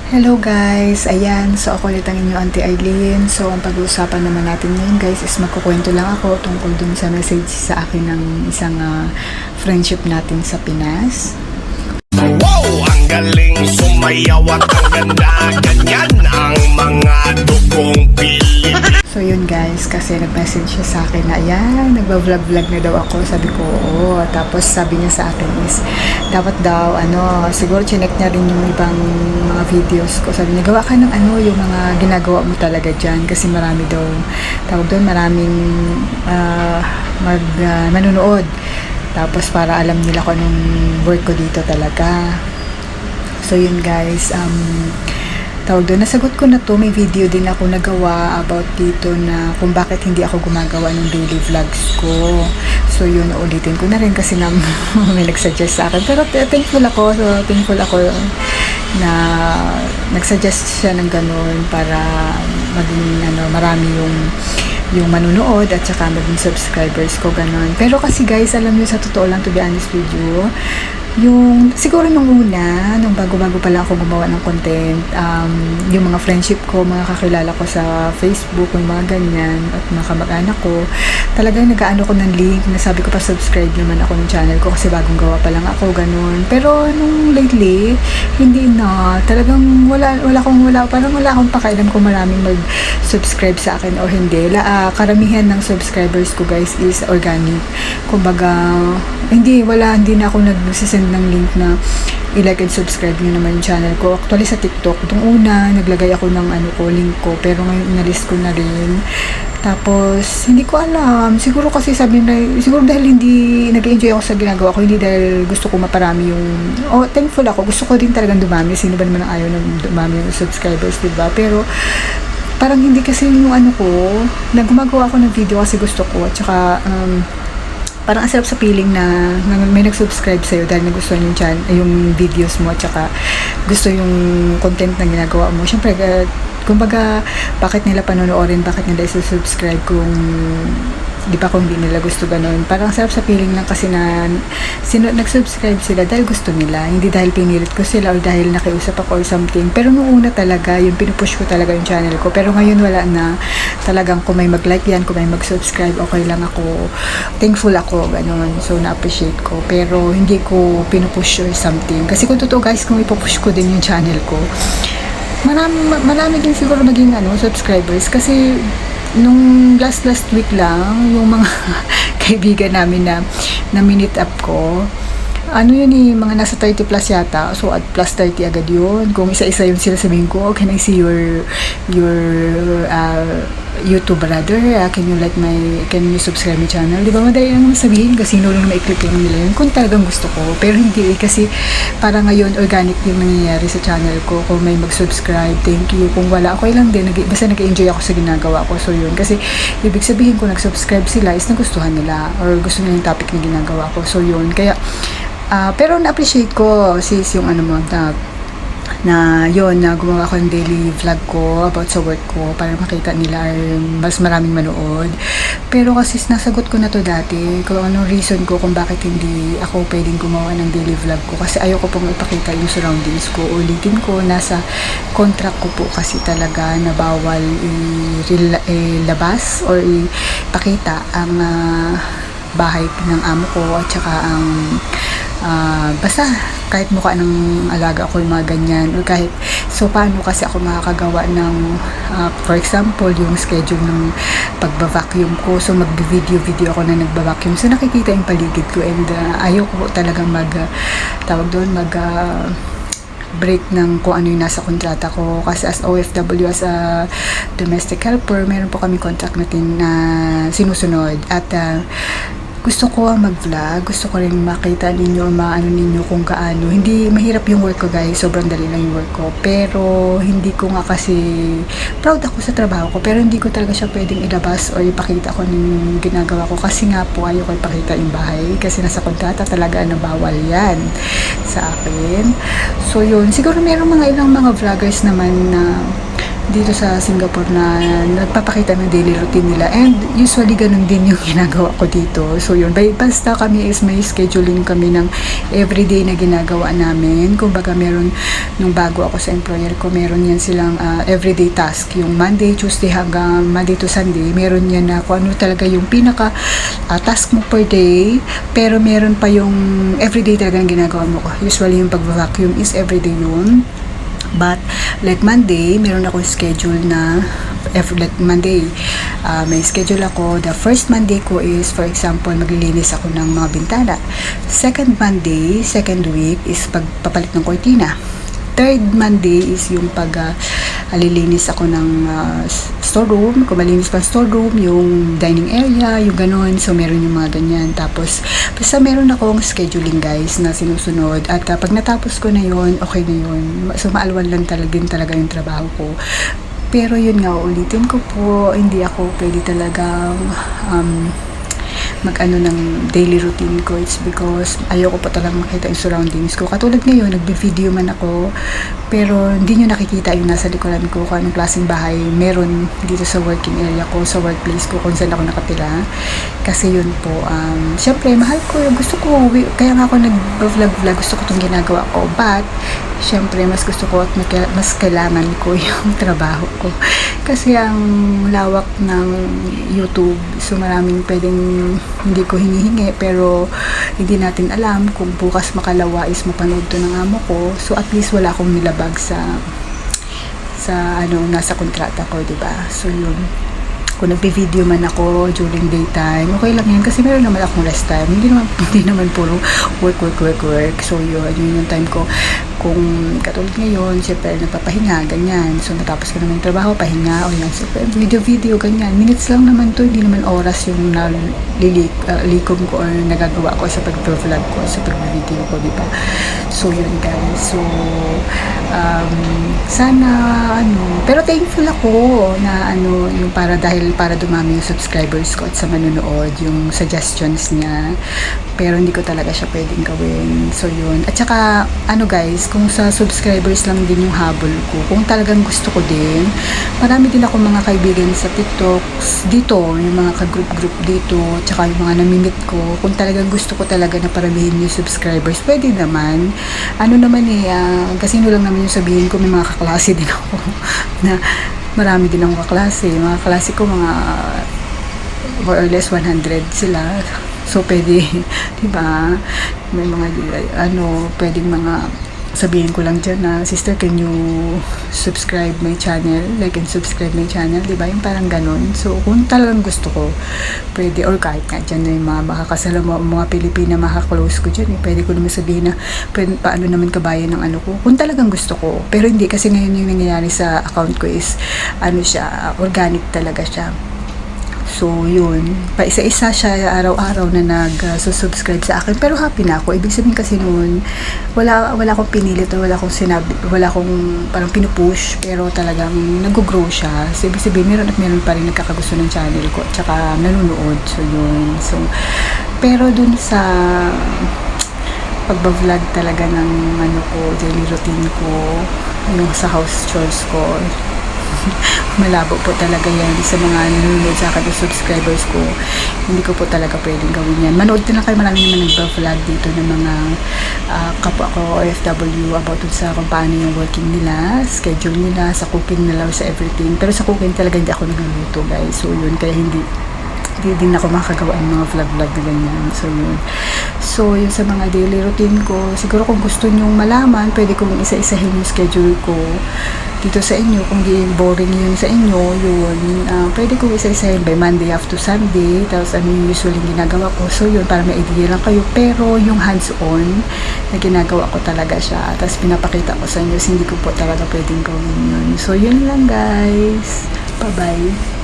Hello guys! Ayan, so ako ulit ang inyong Auntie Eileen. So ang pag-uusapan naman natin ngayon guys is magkukwento lang ako tungkol dun sa message sa akin ng isang friendship natin sa Pinas. Wow! Ang galing sumayaw at ang ganda. Ganyan ang mga dugong Pilipino. So yun guys, kasi nag-message siya sa akin na ayan, nagba-vlog-vlog na daw ako. Sabi ko, oo. Tapos sabi niya sa akin is, dapat daw, siguro chinek niya rin yung ibang mga videos ko. Sabi niya, gawa ka ng yung mga ginagawa mo talaga dyan. Kasi marami daw, tawag doon, maraming manunood. Tapos para alam nila kung anong work ko dito talaga. So yun guys, tawag doon, nasagot ko na to. May video din ako nagawa about dito na kung bakit hindi ako gumagawa ng daily vlogs ko. So yun, ulitin ko na rin kasi na may nagsuggest sa akin. Pero thankful ako na nagsuggest siya ng ganun para maging marami yung manunood at saka maging subscribers ko, ganun. Pero kasi guys, alam niyo, sa totoo lang, to be honest with you, yung siguro nung bago-bago pa lang ako gumawa ng content, yung mga friendship ko, mga kakilala ko sa Facebook, yung mga ganyan, at mga kamag-anak ko, talagang nag-aano ko ng link, nasabi ko pa subscribe naman ako ng channel ko kasi bagong gawa pa lang ako, ganun. Pero nung lately, hindi na, talagang wala akong pakailan kung maraming mag-subscribe sa akin o hindi. Karamihan ng subscribers ko guys is organic. Kumbaga, hindi na ako nagsisend ng link na i-like and subscribe nyo naman yung channel ko. Actually sa TikTok, itong una, naglagay ako ng link ko, pero ngayon inalis ko na rin. Tapos, hindi ko alam. Siguro kasi siguro dahil hindi nag-enjoy ako sa ginagawa ko, hindi dahil gusto ko maparami yung, thankful ako. Gusto ko din talagang dumami. Sino ba naman ang ayaw na dumami yung subscribers, diba? Pero, parang hindi kasi yung ko, na gumagawa ako ng video kasi gusto ko. At saka, parang ang sarap sa feeling na may nag-subscribe sa'yo dahil nagustuhan yung videos mo at saka gusto yung content na ginagawa mo. Siyempre, kumbaga, bakit nila panonoorin, bakit nila isa-subscribe kung di ba kung hindi nila gusto ganun. Parang sarap sa feeling lang kasi na nag-subscribe sila dahil gusto nila, hindi dahil pinilit ko sila or dahil nakiusap ako or something. Pero nung una talaga, yung pinupush ko talaga yung channel ko. Pero ngayon wala na. Talagang kung may mag-like yan, kung may mag-subscribe, okay lang ako. Thankful ako, ganun. So, na-appreciate ko. Pero hindi ko pinupush or something. Kasi kung totoo guys, kung ipupush ko din yung channel ko, marami din siguro maging subscribers. Kasi nung last week lang, yung mga kaibigan namin na minute up ko, mga nasa 30 plus yata. So, at plus 30 agad yun. Kung isa-isa yun sila, sabihin ko, can I see your YouTube brother? Can you subscribe my channel? Di ba, madali lang sabihin kasi lang na-click lang nila yun kung talagang gusto ko. Pero hindi kasi para ngayon, organic yung nangyayari sa channel ko. Kung may mag-subscribe, thank you. Kung wala, okay lang din. Basta nag-enjoy ako sa ginagawa ko. So, yun. Kasi, ibig sabihin kung nag-subscribe sila is nagustuhan nila or gusto nila yung topic na ginagawa ko. So, yun. Kaya, pero na-appreciate ko sis yung na gumawa ko ng daily vlog ko about sa work ko para makita nila mas maraming manood. Pero kasi nasagot ko na to dati kung anong reason ko kung bakit hindi ako pwedeng gumawa ng daily vlog ko, kasi ayoko pong ipakita yung surroundings ko. Ulitin ko, nasa contract ko po kasi talaga na bawal ilabas or ipakita ang bahay ng amo ko at saka ang basta kahit mukha ng alaga ako, yung mga ganyan, or kahit, so paano kasi ako makakagawa ng for example yung schedule ng pagba-vacuum ko. So mag-video ako na nagba-vacuum, so nakikita yung paligid ko, and ayoko talagang break ng kung ano yung nasa kontrata ko. Kasi as OFW, as a domestic helper, meron po kami contract natin na sinusunod. At gusto ko mag-vlog, gusto ko rin makita ninyo, maano ninyo kung gaano. Hindi mahirap yung work ko guys, sobrang dali lang yung work ko. Pero hindi ko nga kasi, proud ako sa trabaho ko, pero hindi ko talaga siya pwedeng ilabas o ipakita ko ng ginagawa ko. Kasi nga po, ayoko ipakita yung bahay. Kasi nasa kontrata talaga na bawal yan sa akin. So yun, siguro merong ilang mga vloggers naman na dito sa Singapore na nagpapakita ng daily routine nila, and usually ganun din yung ginagawa ko dito. So yun, basta kami is may scheduling kami ng everyday na ginagawa namin. Kumbaga meron, nung bago ako sa employer ko, meron yan silang everyday task, yung Monday, Tuesday hanggang Monday to Sunday, meron yan na kung ano talaga yung pinaka task mo per day, pero meron pa yung everyday talaga ang ginagawa mo. Usually yung pag-vacuum is everyday yun. But like Monday, meron ako schedule na like Monday, may schedule ako. The first Monday ko is, for example, maglilinis ako ng mga bintana. Second Monday, second week is pagpapalit ng kortina. Third Monday is yung alilinis ako ng storeroom. Kung malinis pa storeroom, yung dining area, yung ganon. So, meron yung mga ganyan. Tapos, basta meron akong scheduling, guys, na sinusunod. At pag natapos ko na yun, okay na yun. So, maalwan lang talaga yung trabaho ko. Pero yun nga, ulitin ko po, hindi ako pwede talagang mag-ano ng daily routine ko. It's because ayoko pa talagang makita yung surroundings ko. Katulad ngayon, nagbe-video man ako, pero hindi nyo nakikita yung nasa likuran ko, kung anong klaseng bahay meron dito sa working area ko, sa workplace ko, kung saan ako nakatira. Kasi yun po, syempre, mahal ko, gusto ko, kaya nga ako nag-vlog, gusto ko itong ginagawa ko. But, syempre, mas gusto ko at mas kailangan ko yung trabaho ko. Kasi ang lawak ng YouTube, so maraming pwedeng hindi ko hinihingi, pero hindi natin alam kung bukas makalawa is mapanood to ng amo ko. So at least wala akong nilabag sa nasa kontrata ko, 'di ba? So yun. Kung nagbi-video man ako during daytime, okay lang yan kasi meron naman akong rest time. Hindi naman puro work. So yun yung time ko. Kung katulad ngayon, siyempre nagpapahinga, ganyan. So natapos ko naman yung trabaho, pahinga, o yan. So video, ganyan. Minutes lang naman to, hindi naman oras yung likom ko or nagagawa ko sa pag-vlog ko, sa pag-video ko, di ba? So yun, guys. So sana pero thankful ako na yung para dumami yung subscribers ko at sa manonood, yung suggestions niya, pero hindi ko talaga siya pwedeng gawin. So yun, at saka guys, kung sa subscribers lang din yung habol ko, kung talagang gusto ko din, marami din ako mga kaibigan sa TikTok dito, yung mga ka-group dito, at saka yung mga namimit ko, kung talagang gusto ko talaga na paramihin yung subscribers, pwede naman. Kasi lang naman yung sabihin ko, may mga kaklase din ako na marami din akong kaklase. Mga kaklase ko, mga more or less 100 sila. So, pwede, diba? May mga, pwedeng mga sabihin ko lang dyan na, sister, can you subscribe my channel? Like and subscribe my channel, diba? Yung parang ganun. So, kung talagang gusto ko, pwede, or kahit nga dyan na yung mga makakasalamu, mga Pilipina, makaklose ko dyan, pwede ko naman sabihin na, paano naman kabayan ng ko, kung talagang gusto ko. Pero hindi, kasi ngayon yung nangyayari sa account ko is, siya, organic talaga siya. So, yun. Paisa-isa siya araw-araw na nag-subscribe sa akin. Pero happy na ako. Ibig sabihin kasi noon, wala akong pinilit o wala akong parang pinupush. Pero talagang nag-grow siya. So, ibig sabihin, meron pa rin nagkakagusto ng channel ko. At saka nanonood. So, yun. So, pero dun sa pagbablog talaga ng daily routine ko, yung sa house chores ko, malabo po talaga yan sa mga nanonood sa akin o subscribers ko. Hindi ko po talaga pwedeng gawin yan. Manood din lang kayo, marami naman nagba-vlog dito ng mga kapwa ko OFW about sa kung paano yung working nila, schedule nila, sa cooking nila, sa everything. Pero sa cooking talaga hindi ako nagluluto, guys. So yun, kaya hindi din ako makagawa ng mga vlog na ganyan. So yun. So yun sa mga daily routine ko, siguro kung gusto nyong malaman, pwede kong isa-isahin yung schedule ko dito sa inyo. Kung di boring yun sa inyo, yun, pwede kong isa-isahin by Monday up to Sunday. Tapos yung usually ginagawa ko. So yun, para may idea lang kayo. Pero yung hands-on na ginagawa ko talaga siya. Tapos pinapakita ko sa inyo, hindi ko po talaga pwedeng gawin yun. So yun lang, guys. Bye-bye.